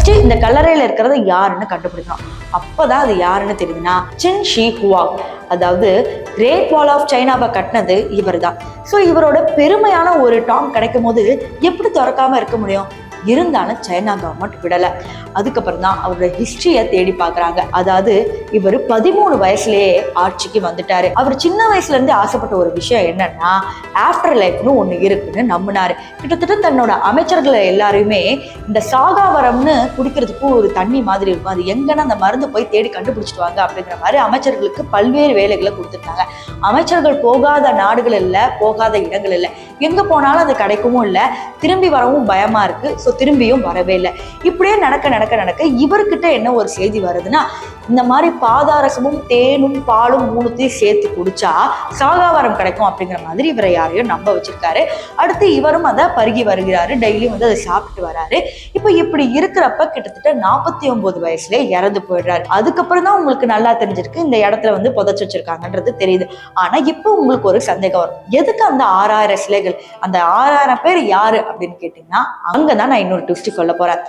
First இந்த கல்லறையில இருக்கிறது யாருன்னு கண்டுபிடிக்கணும். அப்பதான் அது யாருன்னு தெரியுதுன்னா சின் ஷி ஹுவாங், அதாவது கிரேட் வால் ஆஃப் சைனாவை கட்டினது இவர் தான். ஸோ இவரோட பெருமையான ஒரு டாம் கிடைக்கும் போது எப்படி திறக்காம இருக்க முடியும்? இருந்தாலும் சைனா கவர்மெண்ட் விடலை. அதுக்கப்புறம் தான் அவரோட ஹிஸ்டரியை தேடி பார்க்குறாங்க. அதாவது இவர் 13 வயசுலேயே ஆட்சிக்கு வந்துட்டாரு. அவர் சின்ன வயசுல இருந்து ஆசைப்பட்ட ஒரு விஷயம் என்னன்னா ஆஃப்டர் லைஃப்னு ஒன்று இருக்குன்னு நம்பினாரு. கிட்டத்தட்ட தன்னோட அமைச்சர்களை எல்லாரையுமே இந்த சாகாவரம்னு குடிக்கிறதுக்கு ஒரு தண்ணி மாதிரி இருக்கும், அது எங்கன்னா அந்த மருந்து போய் தேடி கண்டுபிடிச்சிட்டு வாங்க அப்படிங்கிற மாதிரி அமைச்சர்களுக்கு பல்வேறு வேலைகளை கொடுத்துருந்தாங்க. அமைச்சர்கள் போகாத நாடுகள் இல்லை, போகாத இடங்கள் இல்லை, எங்க போனாலும் அது கிடைக்கவும் இல்லை, திரும்பி வரவும் பயமா இருக்கு. ஸோ திரும்பியும் வரவே இல்லை. இப்படியே நடக்க நடக்க நடக்க இவர்கிட்ட என்ன ஒரு செய்தி வருதுன்னா, இந்த மாதிரி பாதாரசமும் தேனும் பாலும் 3த்தையும் சேர்த்து குடிச்சா சாகாவரம் கிடைக்கும் அப்படிங்கிற மாதிரி இவரை யாரையும் நம்ப வச்சிருக்காரு. அடுத்து இவரும் அதை பருகி வருகிறாரு, டெய்லியும் வந்து அதை சாப்பிட்டு வராரு. இப்போ இப்படி இருக்கிறப்ப கிட்டத்தட்ட 49 வயசுல இறந்து போயிடுறாரு. அதுக்கப்புறம் தான் உங்களுக்கு நல்லா தெரிஞ்சிருக்கு இந்த இடத்துல வந்து புதைச்சு வச்சிருக்காங்கன்றது தெரியுது. ஆனா இப்போ உங்களுக்கு ஒரு சந்தேகம் வரும், எதுக்கு அந்த 6000 சிலைகள், அந்த 6000 பேர் யாரு அப்படின்னு கேட்டீங்கன்னா அங்கதான் நான் இன்னொரு ட்விஸ்ட் சொல்ல போறேன்.